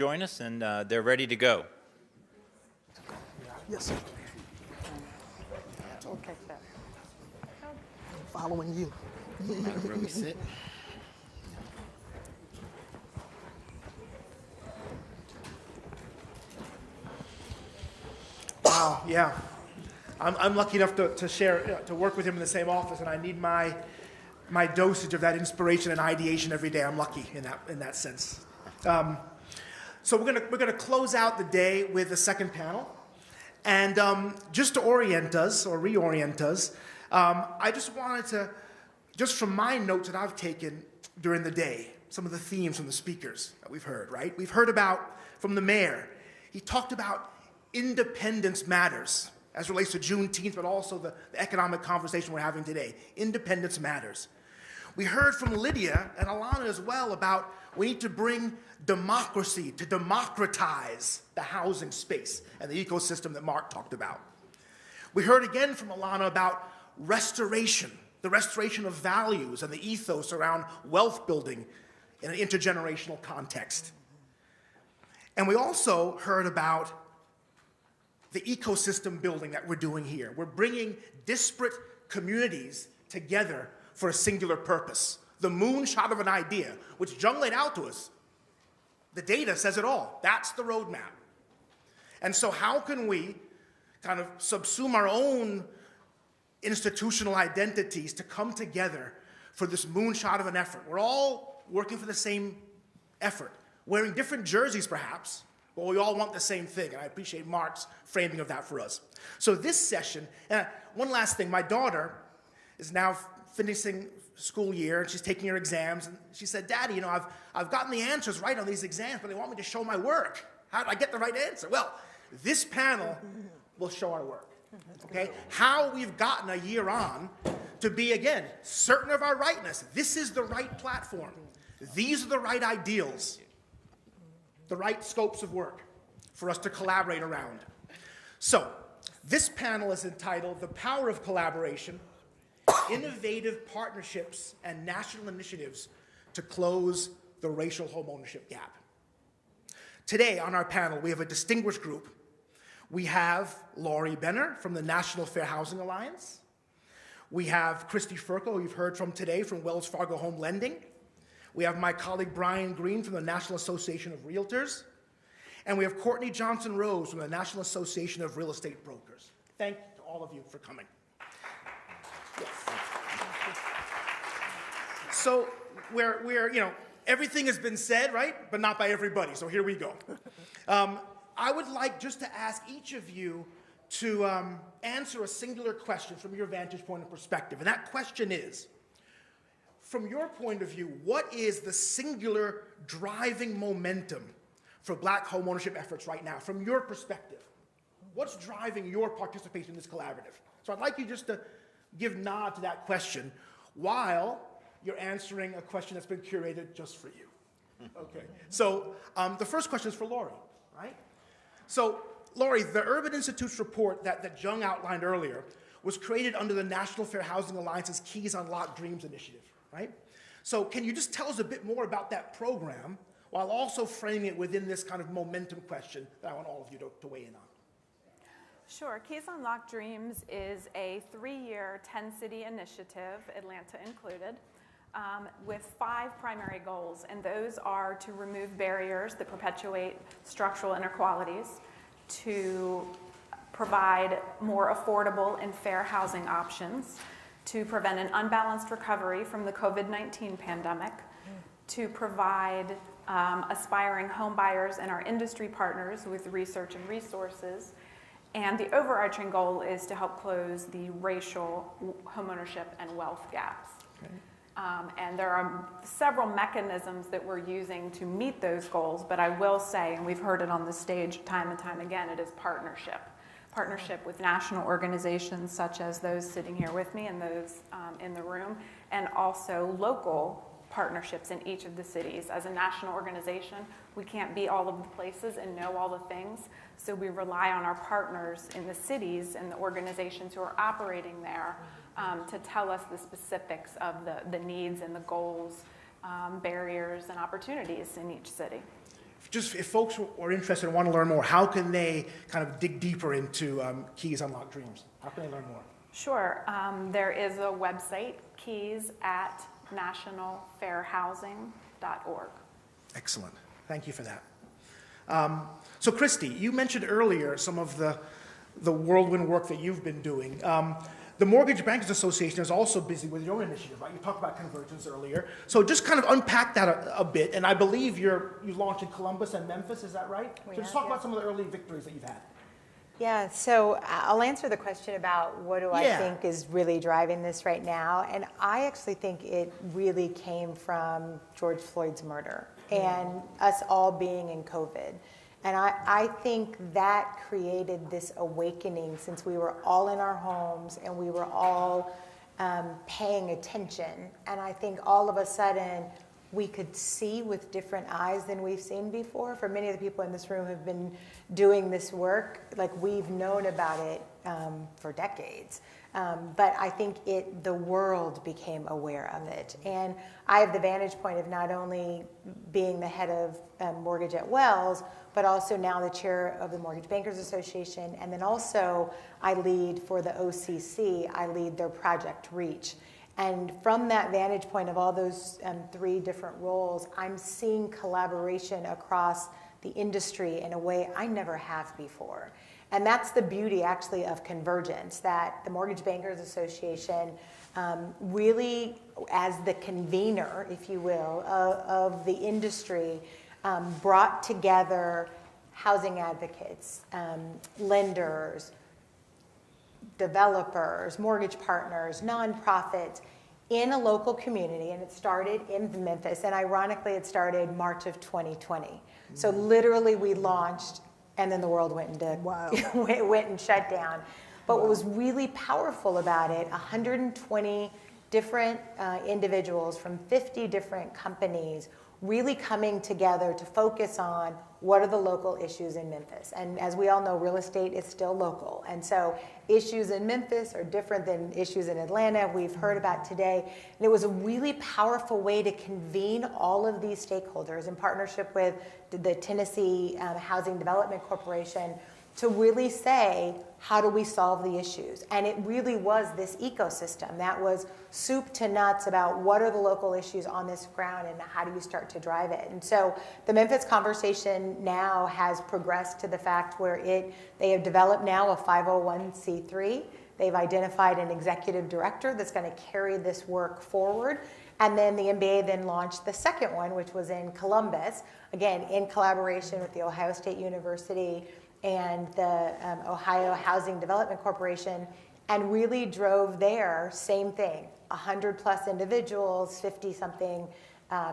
join us, and they're ready to go. Yes, sir. We'll take that. Following you. Where we sit. Wow, yeah. I'm lucky enough to share, to work with him in the same office, and I need my dosage of that inspiration and ideation every day. I'm lucky in that sense. So we're gonna close out the day with the second panel, and just to orient us or reorient us, I just wanted to, just from my notes that I've taken during the day, some of the themes from the speakers that we've heard. Right? We've heard about from the mayor. He talked about independence matters as it relates to Juneteenth, but also the economic conversation we're having today. Independence matters. We heard from Lydia and Alanna as well about we need to bring democracy to democratize the housing space and the ecosystem that Marc talked about. We heard again from Alanna about restoration, the restoration of values and the ethos around wealth building in an intergenerational context. And we also heard about the ecosystem building that we're doing here. We're bringing disparate communities together for a singular purpose. The moonshot of an idea, which Jung laid out to us. The data says it all. That's the roadmap. And so how can we kind of subsume our own institutional identities to come together for this moonshot of an effort? We're all working for the same effort, wearing different jerseys perhaps, but we all want the same thing, and I appreciate Marc's framing of that for us. So this session, and one last thing, my daughter is now finishing school year, and she's taking her exams, and she said, Daddy, you know, I've gotten the answers right on these exams, but they want me to show my work. How did I get the right answer? Well, this panel will show our work, okay? How we've gotten a year on to be, again, certain of our rightness. This is the right platform. These are the right ideals, the right scopes of work for us to collaborate around. So, this panel is entitled The Power of Collaboration, Innovative Partnerships and National Initiatives to Close the Racial Homeownership Gap. Today on our panel, we have a distinguished group. We have Laurie Benner from the National Fair Housing Alliance. We have Kristy Fercho, who you've heard from today from Wells Fargo Home Lending. We have my colleague Brian Green from the National Association of REALTORS. And we have Courtney Johnson-Rose from the National Association of Real Estate Brokers. Thank you to all of you for coming. Yes. So we're you know, everything has been said, right? But not by everybody, so here we go. I would like just to ask each of you to answer a singular question from your vantage point and perspective. And that question is, from your point of view, what is the singular driving momentum for Black homeownership efforts right now, from your perspective? What's driving your participation in this collaborative? So I'd like you just to give nod to that question while you're answering a question that's been curated just for you. Okay, so the first question is for Laurie, right? So Laurie, the Urban Institute's report that Jung outlined earlier was created under the National Fair Housing Alliance's Keys Unlock Dreams initiative, right? So can you just tell us a bit more about that program while also framing it within this kind of momentum question that I want all of you to weigh in on? Sure. Keys Unlock Dreams is a 3-year, 10-city initiative, Atlanta included, with 5 primary goals, and those are to remove barriers that perpetuate structural inequalities, to provide more affordable and fair housing options, to prevent an unbalanced recovery from the COVID-19 pandemic, to provide aspiring home buyers and our industry partners with research and resources, and the overarching goal is to help close the racial homeownership and wealth gaps. Okay. And there are several mechanisms that we're using to meet those goals, but I will say, and we've heard it on the stage time and time again, it is partnership. Partnership with national organizations such as those sitting here with me and those in the room, and also local partnerships in each of the cities. As a national organization, we can't be all of the places and know all the things, so we rely on our partners in the cities and the organizations who are operating there to tell us the specifics of the needs and the goals, barriers and opportunities in each city. if folks are interested and want to learn more, how can they kind of dig deeper into Keys Unlock Dreams? How can they learn more? Sure. There is a website, keys@nationalfairhousing.org. Excellent. Thank you for that. So Kristy, you mentioned earlier some of the whirlwind work that you've been doing. The Mortgage Bankers Association is also busy with your own initiative, right? You talked about convergence earlier. So just kind of unpack that a bit. And I believe you launched in Columbus and Memphis, is that right? So just talk about some of the early victories that you've had. Yeah, so I'll answer the question about what do I think is really driving this right now. And I actually think it really came from George Floyd's murder and us all being in COVID. And I think that created this awakening since we were all in our homes and we were all paying attention. And I think all of a sudden we could see with different eyes than we've seen before. For many of the people in this room who've been doing this work, like we've known about it for decades. But I think the world became aware of it. And I have the vantage point of not only being the head of mortgage at Wells, but also now the chair of the Mortgage Bankers Association. And then also I lead for the OCC, I lead their Project Reach. And from that vantage point of all those 3 different roles, I'm seeing collaboration across the industry in a way I never have before. And that's the beauty actually of convergence, that the Mortgage Bankers Association really, as the convener, if you will, of the industry, brought together housing advocates, lenders, developers, mortgage partners, nonprofits in a local community. And it started in Memphis. And ironically, it started March of 2020. So literally we launched and then the world went and shut down. But what was really powerful about it, 120 different individuals from 50 different companies really coming together to focus on what are the local issues in Memphis. And as we all know, real estate is still local. And so issues in Memphis are different than issues in Atlanta, we've heard about today. And it was a really powerful way to convene all of these stakeholders in partnership with the Tennessee Housing Development Corporation to really say, how do we solve the issues? And it really was this ecosystem that was soup to nuts about what are the local issues on this ground and how do you start to drive it. And so the Memphis conversation now has progressed to the fact where they have developed now a 501c3. They've identified an executive director that's going to carry this work forward. And then the MBA then launched the second one, which was in Columbus, again, in collaboration with the Ohio State University and the Ohio Housing Development Corporation, and really drove there, same thing, 100 plus individuals, 50 something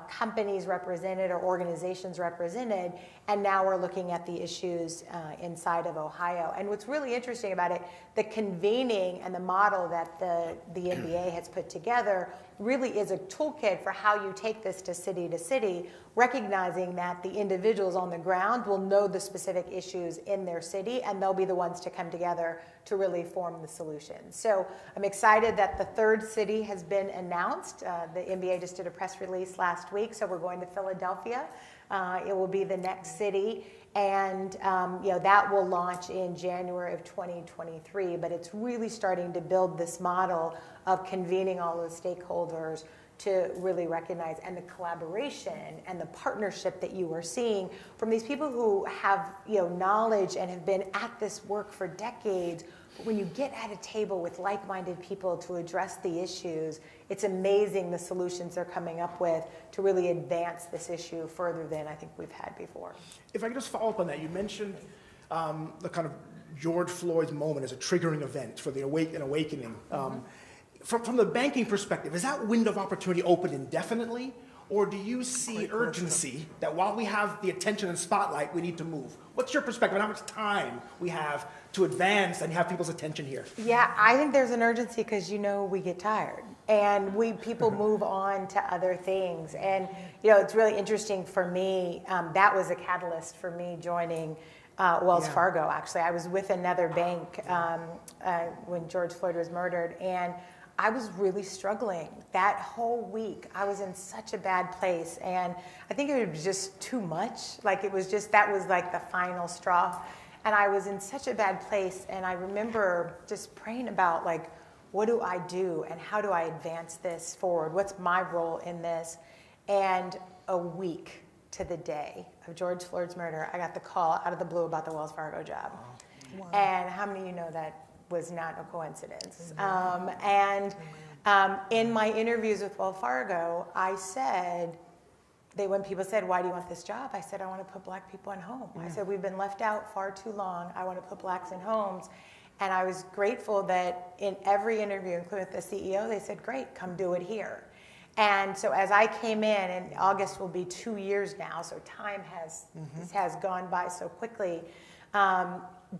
companies represented or organizations represented, and now we're looking at the issues inside of Ohio. And what's really interesting about it, the convening and the model that the NBA has put together really is a toolkit for how you take this to city, recognizing that the individuals on the ground will know the specific issues in their city, and they'll be the ones to come together to really form the solutions. So I'm excited that the third city has been announced. The NBA just did a press release last week, so we're going to Philadelphia. It will be the next city, and that will launch in January of 2023, but it's really starting to build this model of convening all the stakeholders to really recognize, and the collaboration and the partnership that you are seeing from these people who have knowledge and have been at this work for decades. But when you get at a table with like-minded people to address the issues, it's amazing the solutions they're coming up with to really advance this issue further than I think we've had before. If I could just follow up on that, you mentioned the kind of George Floyd's moment as a triggering event for the awakening. From the banking perspective, is that window of opportunity open indefinitely? Or do you see urgency that while we have the attention and spotlight, we need to move? What's your perspective on how much time we have to advance and have people's attention here? Yeah, I think there's an urgency because we get tired and people move on to other things. And it's really interesting for me, that was a catalyst for me joining Wells Fargo, actually. I was with another bank when George Floyd was murdered, and I was really struggling. That whole week, I was in such a bad place. And I think it was just too much. Like it was just, that was like the final straw. And I was in such a bad place. And I remember just praying about like, what do I do? And how do I advance this forward? What's my role in this? And a week to the day of George Floyd's murder, I got the call out of the blue about the Wells Fargo job. Wow. And how many of you know that was not a coincidence? In my interviews with Wells Fargo, I said, when people said, why do you want this job? I said, I want to put Black people in home. I said, we've been left out far too long. I want to put Blacks in homes. And I was grateful that in every interview, including with the CEO, they said, great, come do it here. And so as I came in, and August will be 2 years now, so time has gone by so quickly.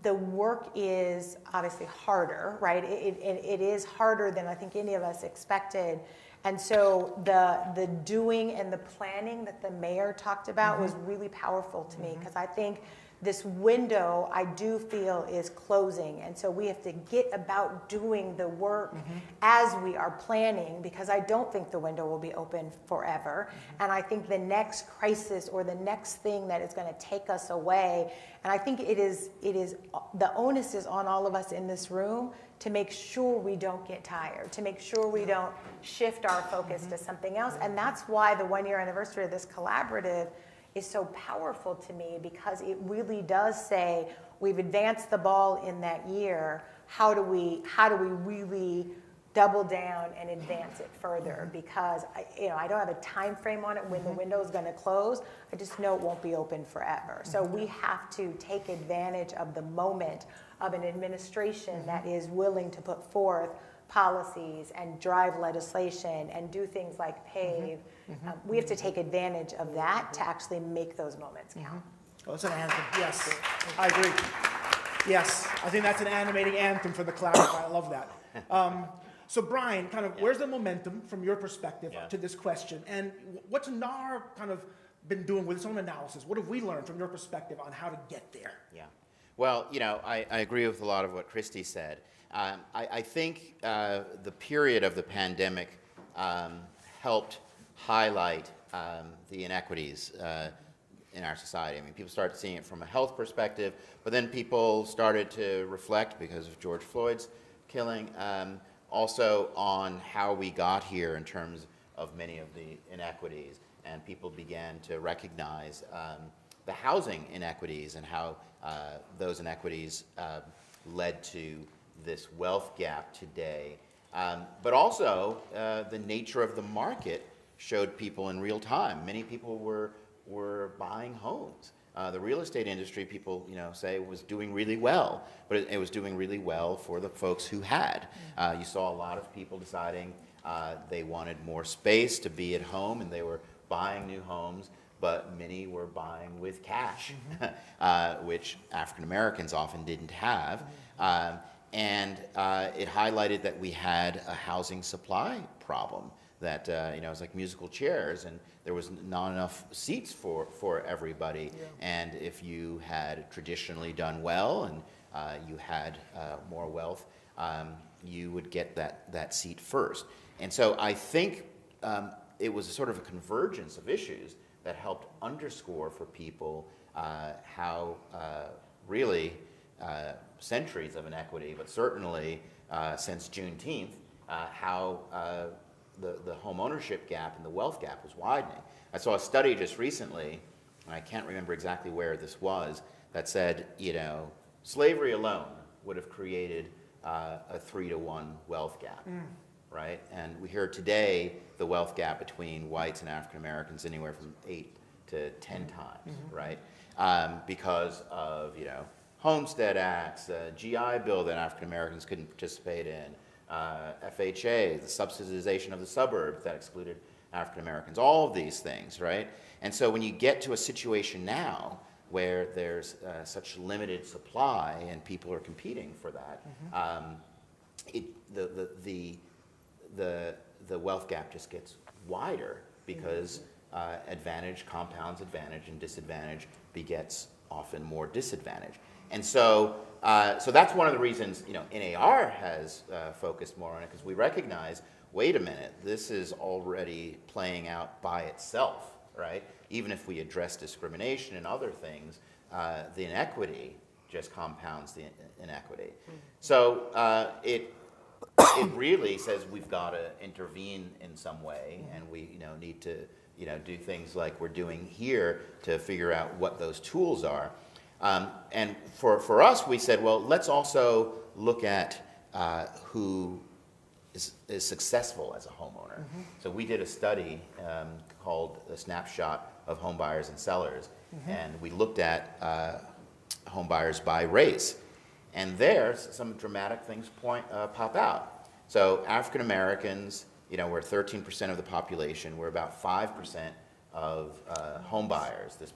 The work is obviously harder, right? It is harder than I think any of us expected. And so the doing and the planning that the mayor talked about was really powerful to me, because I think this window, I do feel, is closing. And so we have to get about doing the work as we are planning, because I don't think the window will be open forever. And I think the next crisis or the next thing that is going to take us away, and I think it is the onus is on all of us in this room to make sure we don't get tired, to make sure we don't shift our focus to something else. And that's why the 1-year anniversary of this collaborative is so powerful to me, because it really does say we've advanced the ball in that year. How do we really double down and advance it further? Because I don't have a time frame on it when the window is going to close. I just know it won't be open forever. So we have to take advantage of the moment of an administration that is willing to put forth policies and drive legislation and do things like pave. We have to take advantage of that to actually make those moments count. Oh, it's an anthem. Yes, I agree. Yes, I think that's an animating anthem for the collaborative. I love that. So Brian, kind of, where's the momentum from your perspective to this question? And what's NAR kind of been doing with its own analysis? What have we learned from your perspective on how to get there? Yeah. Well, I agree with a lot of what Kristy said. I think the period of the pandemic helped highlight the inequities in our society. I mean, people started seeing it from a health perspective, but then people started to reflect, because of George Floyd's killing, also on how we got here in terms of many of the inequities, and people began to recognize the housing inequities and how those inequities led to this wealth gap today. But also, the nature of the market showed people in real time. Many people were buying homes. The real estate industry, people say, was doing really well, but it was doing really well for the folks who had. You saw a lot of people deciding they wanted more space to be at home, and they were buying new homes, but many were buying with cash, which African Americans often didn't have. And it highlighted that we had a housing supply problem, that it was like musical chairs, and there was not enough seats for everybody. And if you had traditionally done well and you had more wealth, you would get that seat first. And so I think it was a sort of a convergence of issues that helped underscore for people how really centuries of inequity, but certainly since Juneteenth, how the homeownership gap and the wealth gap was widening. I saw a study just recently, and I can't remember exactly where this was, that said, slavery alone would have created a 3-to-1 wealth gap, right? And we hear today the wealth gap between whites and African Americans anywhere from 8 to 10 times, right? Because of, Homestead Acts, GI Bill that African Americans couldn't participate in, FHA, the subsidization of the suburbs that excluded African Americans, all of these things, right? And so when you get to a situation now where there's such limited supply and people are competing for that, the wealth gap just gets wider, because advantage compounds advantage, and disadvantage begets often more disadvantaged. And so, so that's one of the reasons, you know, NAR has focused more on it, because we recognize, wait a minute, this is already playing out by itself, right? Even if we address discrimination and other things, the inequity just compounds the inequity. So it really says we've got to intervene in some way, and we, you know, need to, you know, do things like we're doing here to figure out what those tools are. And for us, we said, well, let's also look at who is successful as a homeowner. So we did a study called The Snapshot of Home Buyers and Sellers, and we looked at home buyers by race. And there, some dramatic things pop out. So African Americans, you know, we're 13% of the population. We're about 5% of home buyers this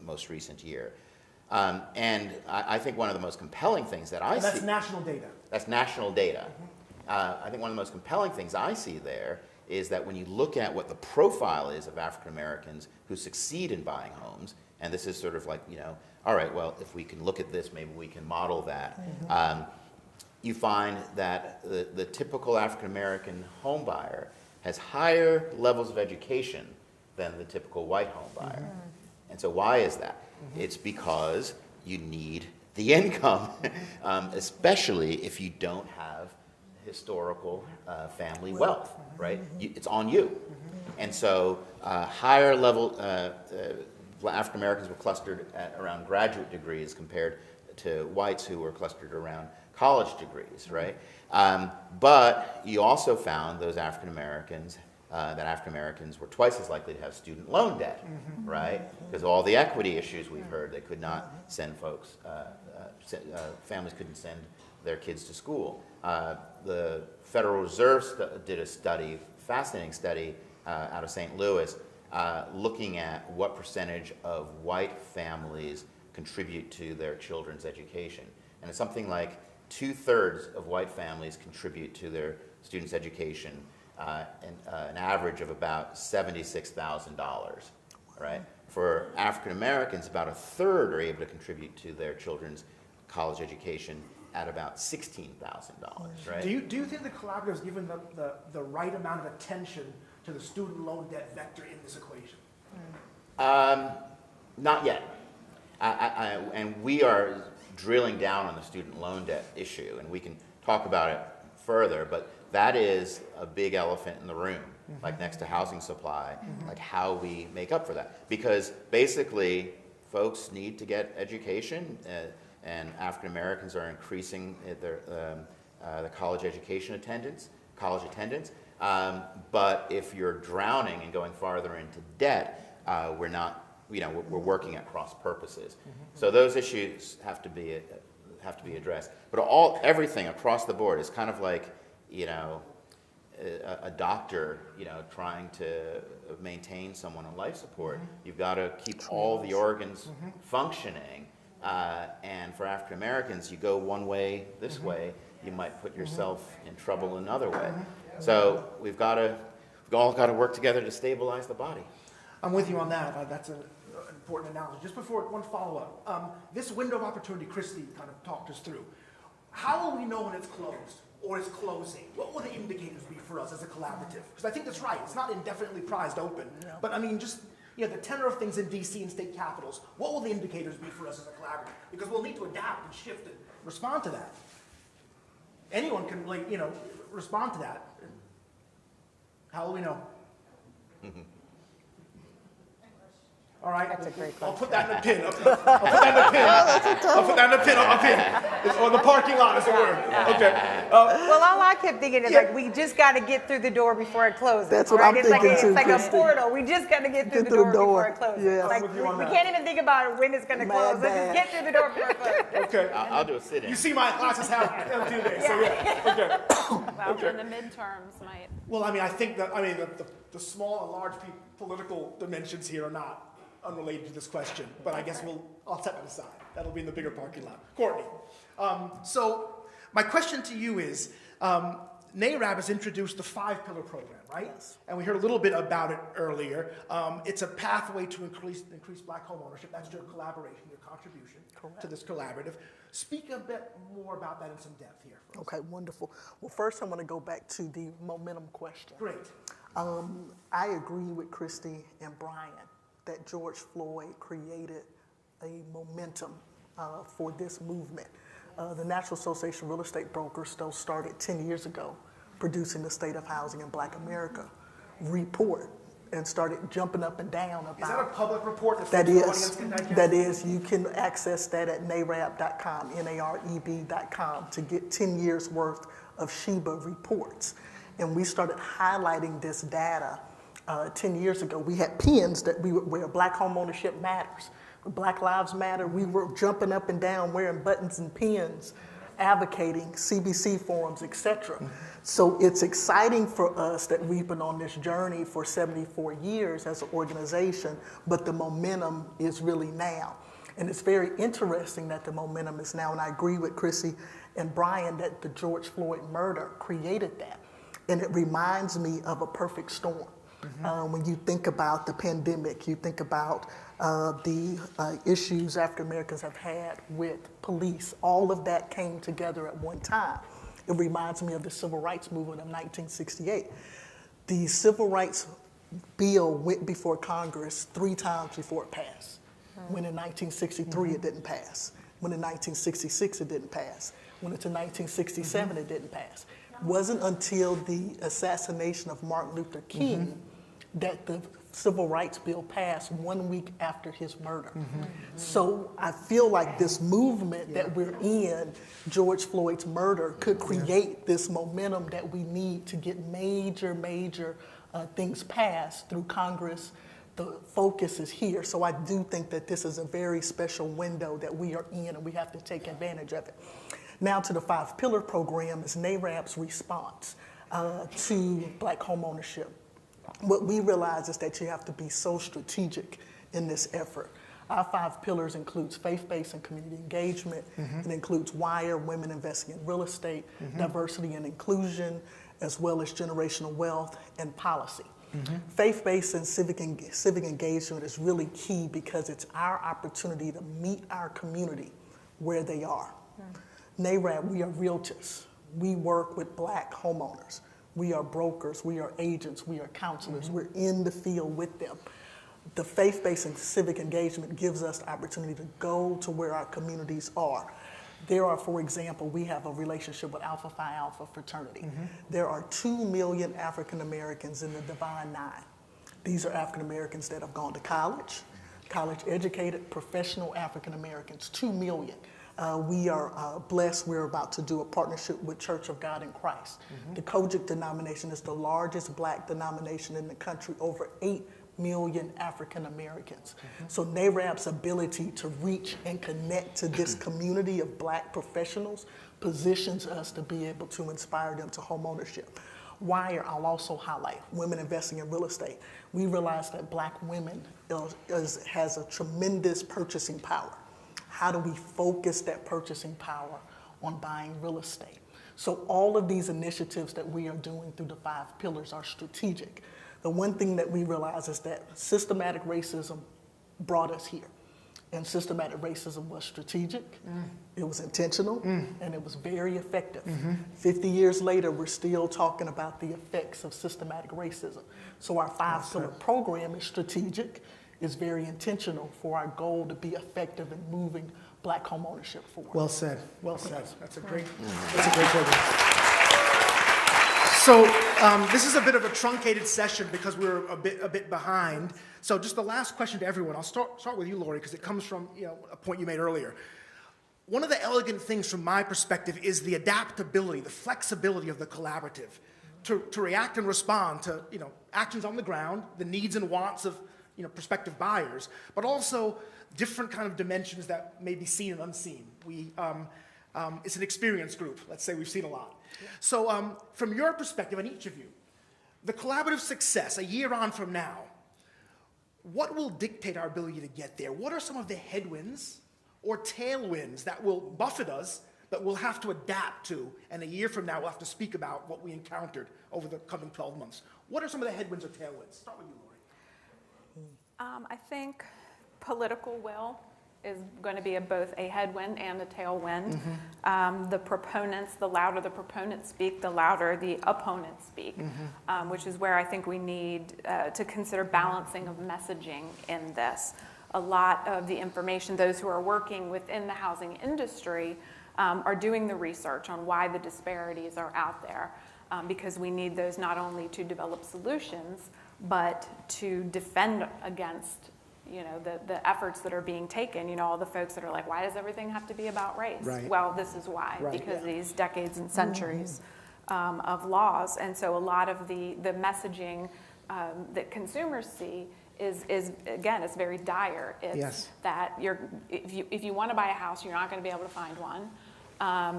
most recent year. And I think one of the most compelling things that I see... That's national data. That's national data. I think one of the most compelling things I see there is that when you look at what the profile is of African Americans who succeed in buying homes, and this is sort of like, you know, all right, well, if we can look at this, maybe we can model that. You find that the typical African American home buyer has higher levels of education than the typical white home buyer. And so why is that? It's because you need the income, especially if you don't have historical family wealth, right? It's on you. And so higher level African Americans were clustered at around graduate degrees compared to whites who were clustered around college degrees, right? But you also found those African Americans that African Americans were twice as likely to have student loan debt, right? Because of all the equity issues we've heard, they could not send folks, families couldn't send their kids to school. The Federal Reserve did a study, fascinating study out of St. Louis, looking at what percentage of white families contribute to their children's education. And it's something like 2/3 of white families contribute to their students' education, an average of about $76,000, right? For African Americans, about 1/3 are able to contribute to their children's college education at about $16,000, right? Do you think the collaborative is given the right amount of attention to the student loan debt vector in this equation? Not yet. And we are drilling down on the student loan debt issue, and we can talk about it further, but that is a big elephant in the room, like next to housing supply, like how we make up for that. Because basically, folks need to get education, and African Americans are increasing the college education attendance, but if you're drowning and going farther into debt, we're not, you know, we're working at cross purposes. So those issues have to be addressed. But everything across the board is kind of like, you know, a doctor, you know, trying to maintain someone on life support. You've got to keep all the organs functioning. And for African Americans, you go one way this way, you might put yourself in trouble another way. So we've all got to work together to stabilize the body. I'm with you on that. That's an important analogy. Just before one follow-up, this window of opportunity, Kristy kind of talked us through. How will we know when it's closed or it's closing? What will the indicators be for us as a collaborative? Because I think that's right. It's not indefinitely prized open. But I mean, just, you know, the tenor of things in DC and state capitals, what will the indicators be for us as a collaborative? Because we'll need to adapt and shift and respond to that. Anyone can, like, you know, respond to that. How will we know? All right. That's a great I'll question. put that in a pin. I'll put that in a pin up here. Or the parking lot, as it were. Okay. Well, all I kept thinking is like, we just got to get through the door before it closes. That's what right? I'm It's thinking like too, It's like Kristy. a portal. We just got to get through the door before it closes. Yeah. Like, I'm with you on we that. can't even think about when it's going to close. Let's just get through the door before it closes. Okay. I'll do a sit-in. You see my glasses have empty today, so yeah. Okay. Well, and the midterms might. Well, I mean, I think that, I mean, the small and large political dimensions here are not unrelated to this question, but I guess I'll set that aside. That'll be in the bigger parking lot. Courtney. So my question to you is, NAACP has introduced the 5-pillar program, right? Yes. And we heard a little bit about it earlier. It's a pathway to increase Black homeownership. That's your collaboration, your contribution to this collaborative. Speak a bit more about that in some depth here. Okay, wonderful. Well, first I want to go back to the momentum question. Great. I agree with Kristy and Brian that George Floyd created a momentum for this movement. The National Association of Real Estate Brokers still started 10 years ago producing the State of Housing in Black America report and started jumping up and down about. Is that a public report that the audience can digest? That is. You can access that at NAREB.com, NAREB.com, to get 10 years worth of SHEBA reports. And we started highlighting this data 10 years ago. We had pins that we would wear, Black Homeownership Matters, Black Lives Matter. We were jumping up and down wearing buttons and pins, advocating CBC forums, etc. So it's exciting for us that we've been on this journey for 74 years as an organization, but the momentum is really now. And it's very interesting that the momentum is now, and I agree with Kristy and Brian that the George Floyd murder created that. And it reminds me of a perfect storm. When you think about the pandemic, you think about the issues African Americans have had with police, all of that came together at one time. It reminds me of the Civil Rights Movement of 1968. The Civil Rights Bill went before Congress 3 times before it passed. When in 1963 it didn't pass. When in 1966 it didn't pass. When into 1967 it didn't pass. It wasn't until the assassination of Martin Luther King that the Civil Rights Bill passed 1 week after his murder. So I feel like this movement that we're in, George Floyd's murder, could create this momentum that we need to get major things passed through Congress. The focus is here. So I do think that this is a very special window that we are in, and we have to take advantage of it. Now to the 5-pillar program is NAACP's response to Black homeownership. What we realize is that you have to be so strategic in this effort. Our 5 pillars includes faith-based and community engagement. It includes WIRE, women investing in real estate, diversity and inclusion, as well as generational wealth and policy. Faith-based and civic engagement is really key because it's our opportunity to meet our community where they are. NAACP, we are realtors. We work with Black homeowners. We are brokers, we are agents, we are counselors. We're in the field with them. The faith-based and civic engagement gives us the opportunity to go to where our communities are. There are, for example, we have a relationship with Alpha Phi Alpha fraternity. There are 2 million African Americans in the Divine Nine. These are African Americans that have gone to college educated, professional African Americans, 2 million. We are blessed. We're about to do a partnership with Church of God in Christ. The Kojic denomination is the largest Black denomination in the country, over 8 million African Americans. So NAACP's ability to reach and connect to this community of Black professionals positions us to be able to inspire them to homeownership. WIRE, I'll also highlight, women investing in real estate. We realize that Black women has a tremendous purchasing power. How do we focus that purchasing power on buying real estate? So all of these initiatives that we are doing through the 5 pillars are strategic. The one thing that we realize is that systematic racism brought us here. And systematic racism was strategic, it was intentional, and it was very effective. 50 years later, we're still talking about the effects of systematic racism. So our 5-pillar program is strategic, is very intentional for our goal to be effective in moving Black homeownership forward. Well said. Well said. That's a great program. So this is a bit of a truncated session because we're a bit behind. So just the last question to everyone. I'll start with you, Lori, because it comes from a point you made earlier. One of the elegant things from my perspective is the adaptability, the flexibility of the collaborative to react and respond to actions on the ground, the needs and wants of prospective buyers, but also different kind of dimensions that may be seen and unseen. It's an experience group. Let's say we've seen a lot. So from your perspective, and each of you, the collaborative success a year on from now, what will dictate our ability to get there? What are some of the headwinds or tailwinds that will buffet us that we'll have to adapt to, and a year from now we'll have to speak about what we encountered over the coming 12 months. What are some of the headwinds or tailwinds? Start with you, Lori. I think political will is going to be both a headwind and a tailwind. The proponents, the louder the proponents speak, the louder the opponents speak, which is where I think we need to consider balancing of messaging in this. A lot of the information, those who are working within the housing industry are doing the research on why the disparities are out there, because we need those not only to develop solutions, but to defend against the efforts that are being taken, all the folks that are like, why does everything have to be about race? Right. Well, this is why, Right. because these decades and centuries of laws. And so a lot of the messaging that consumers see is again, it's very dire. It's Yes. that if you want to buy a house, you're not going to be able to find one.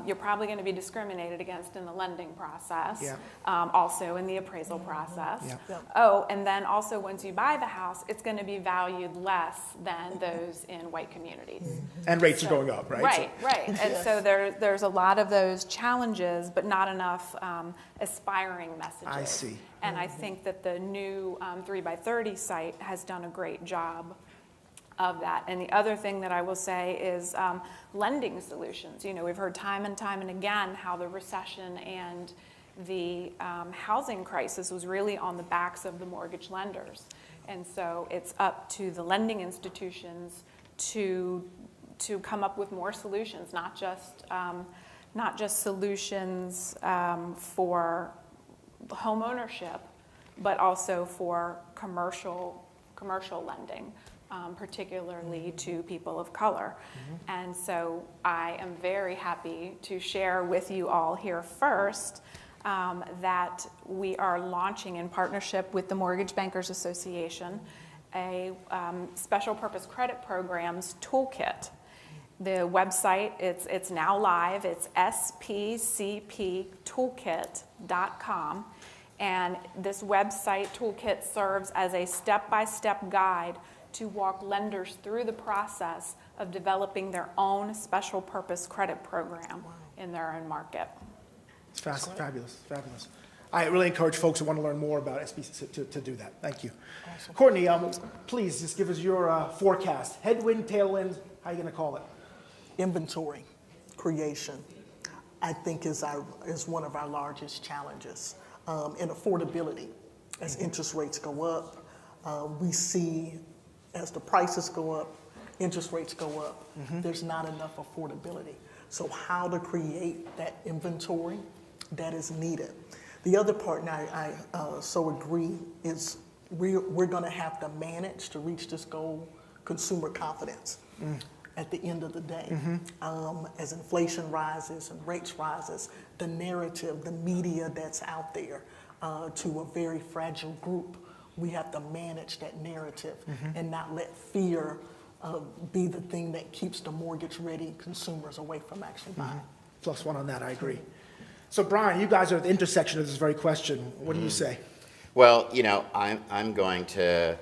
You're probably going to be discriminated against in the lending process, Yeah. Also in the appraisal process. Yeah. Yeah. Oh, and then also once you buy the house, it's going to be valued less than those in white communities. And rates are going up, right? Right. And so there's a lot of those challenges, but not enough aspiring messages. I see. And I think that the new 3x30 site has done a great job of that. And the other thing that I will say is lending solutions. We've heard time and time and again how the recession and the housing crisis was really on the backs of the mortgage lenders. And so it's up to the lending institutions to come up with more solutions, not just solutions for home ownership, but also for commercial lending. Particularly to people of color. And so I am very happy to share with you all here first that we are launching in partnership with the Mortgage Bankers Association a special purpose credit programs toolkit. The website, it's now live, it's spcptoolkit.com. And this website toolkit serves as a step-by-step guide to walk lenders through the process of developing their own special purpose credit program in their own market. It's fabulous. I really encourage folks who want to learn more about SBC to do that. Thank you. Awesome. Courtney, please just give us your forecast. Headwind, tailwind, how are you going to call it? Inventory creation, I think, is one of our largest challenges. And affordability, as interest rates go up, we see as the prices go up, interest rates go up, there's not enough affordability. So how to create that inventory that is needed. The other part, and I so agree, is we're going to have to manage to reach this goal, consumer confidence. At the end of the day, as inflation rises and rates rises, the narrative, the media that's out there to a very fragile group, we have to manage that narrative and not let fear be the thing that keeps the mortgage-ready consumers away from actually buying. Plus one on that, I agree. So Brian, you guys are at the intersection of this very question. What do you say? Well, I'm going to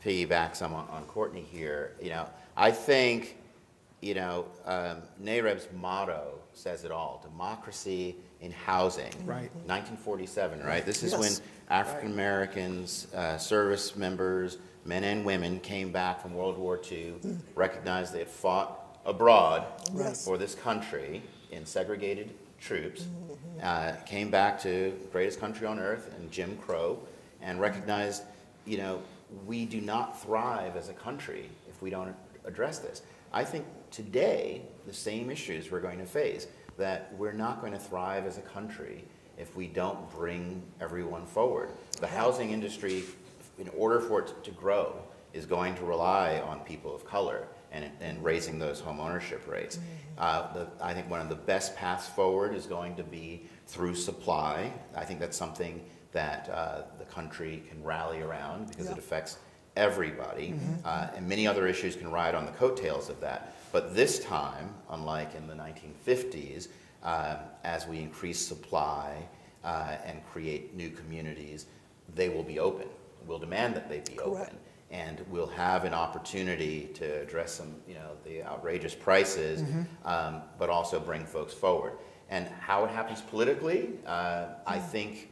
piggyback some on Courtney here. I think, NAREB's motto says it all: democracy in housing. Right. 1947, right? This is Yes. when African Americans, service members, men and women, came back from World War II, recognized they had fought abroad Yes. for this country in segregated troops, came back to the greatest country on earth and Jim Crow, and recognized, we do not thrive as a country if we don't address this. I think today, the same issues we're going to face, that we're not going to thrive as a country if we don't bring everyone forward. The housing industry, in order for it to grow, is going to rely on people of color and raising those home ownership rates. I think one of the best paths forward is going to be through supply. I think that's something that the country can rally around because it affects everybody, and many other issues can ride on the coattails of that. But this time, unlike in the 1950s, as we increase supply and create new communities, they will be open. We'll demand that they be open. and we'll have an opportunity to address some, the outrageous prices, but also bring folks forward. And how it happens politically, I think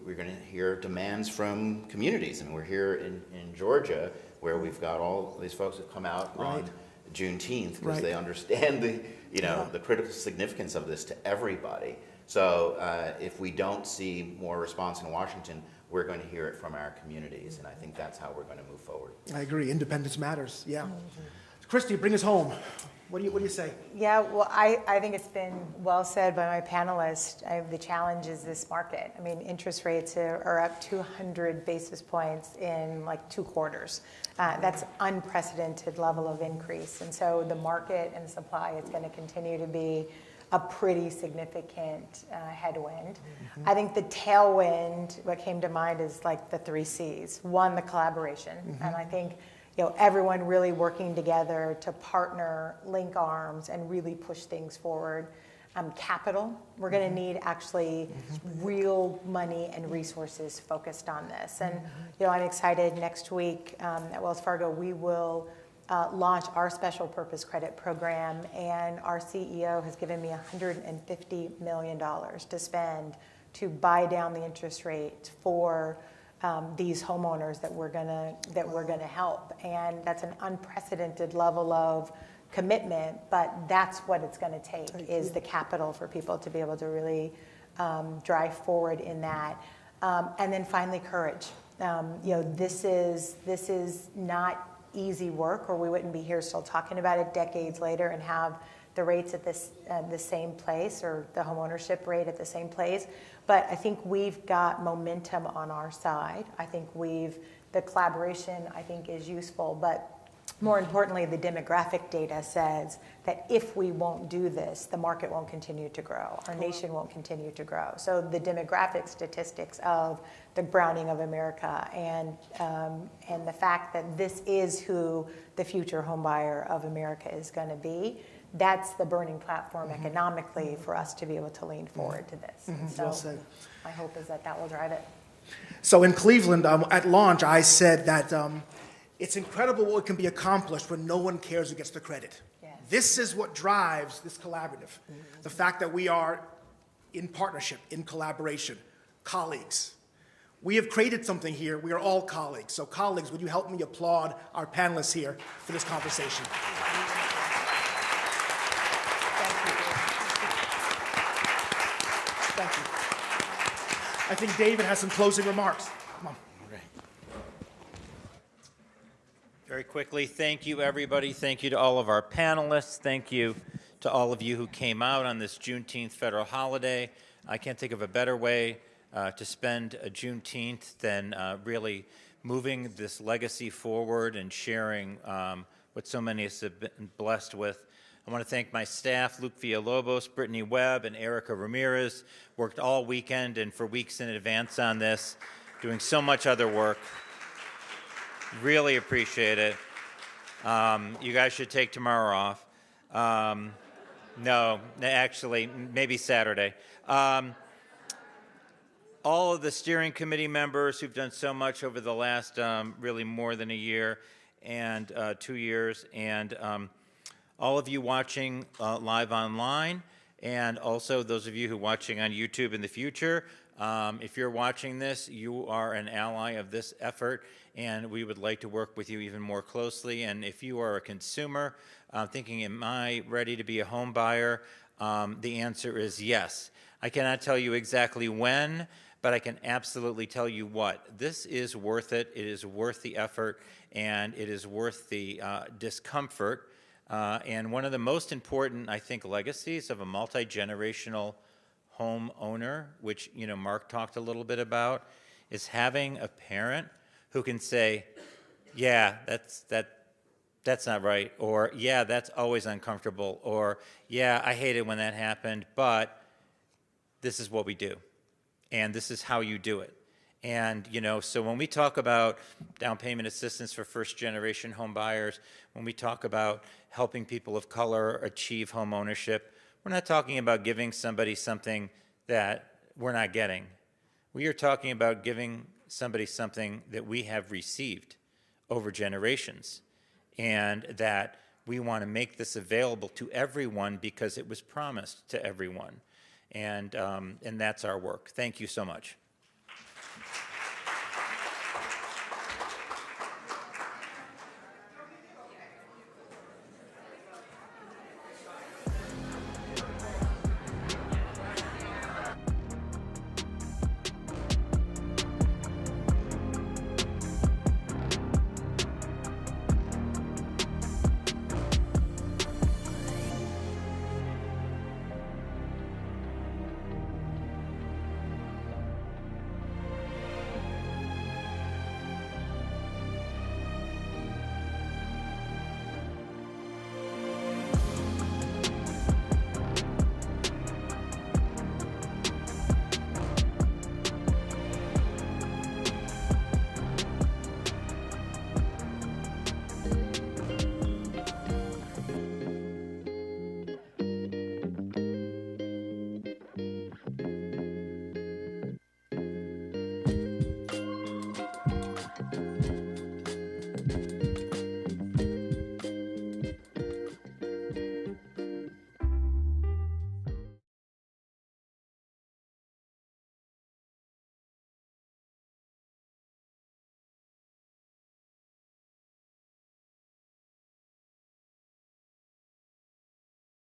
we're going to hear demands from communities, and we're here in Georgia, where we've got all these folks that come out on Juneteenth because they understand the critical significance of this to everybody. So if we don't see more response in Washington, we're going to hear it from our communities, and I think that's how we're going to move forward. I agree. Independence matters. Yeah. Kristy, bring us home. What do you say? Yeah, well, I think it's been well said by my panelists. The challenge is this market. I mean, interest rates are up 200 basis points in like 2 quarters. That's unprecedented level of increase. And so the market and supply is going to continue to be a pretty significant headwind. I think the tailwind, what came to mind is like the 3 C's. One, the collaboration. And I think everyone really working together to partner, link arms, and really push things forward. Capital, we're going to need actually real money and resources focused on this. And I'm excited next week at Wells Fargo, we will launch our special purpose credit program, and our CEO has given me $150 million to spend to buy down the interest rate for these homeowners that we're gonna help. And that's an unprecedented level of commitment, but that's what it's going to take is the capital for people to be able to really drive forward in that. And then finally, courage. This is not easy work, or we wouldn't be here still talking about it decades later and have the rates at the same place, or the homeownership rate at the same place. But I think we've got momentum on our side. I think the collaboration, I think, is useful, but more importantly, the demographic data says that if we won't do this, the market won't continue to grow. Our nation won't continue to grow. So the demographic statistics of the browning of America and the fact that this is who the future home buyer of America is going to be, that's the burning platform economically for us to be able to lean forward to this. So Well said. my hope is that will drive it. So in Cleveland, at launch, I said that it's incredible what can be accomplished when no one cares who gets the credit. Yes. This is what drives this collaborative. The fact that we are in partnership, in collaboration, colleagues. We have created something here. We are all colleagues. So colleagues, would you help me applaud our panelists here for this conversation? Thank you. I think David has some closing remarks. Come on. Very quickly, thank you, everybody. Thank you to all of our panelists. Thank you to all of you who came out on this Juneteenth federal holiday. I can't think of a better way to spend a Juneteenth than really moving this legacy forward and sharing what so many of us have been blessed with. I want to thank my staff, Luke Villalobos, Brittany Webb, and Erica Ramirez, worked all weekend and for weeks in advance on this, doing so much other work. Really appreciate it. You guys should take tomorrow off. No, actually, maybe Saturday. All of the steering committee members who've done so much over the last really more than a year and 2 years, and all of you watching live online, and also those of you who are watching on YouTube in the future. If you're watching this, you are an ally of this effort, and we would like to work with you even more closely. And if you are a consumer thinking, am I ready to be a home buyer? The answer is yes. I cannot tell you exactly when, but I can absolutely tell you what. This is worth it. It is worth the effort, and it is worth the discomfort. And one of the most important, I think, legacies of a multi-generational homeowner, which Marc talked a little bit about, is having a parent who can say, yeah, that's not right, or yeah, that's always uncomfortable, or yeah, I hate it when that happened, but this is what we do, and this is how you do it. And so when we talk about down payment assistance for first-generation home buyers, when we talk about helping people of color achieve home ownership, we're not talking about giving somebody something that we're not getting. We are talking about giving somebody something that we have received over generations, and that we want to make this available to everyone because it was promised to everyone. And that's our work. Thank you so much.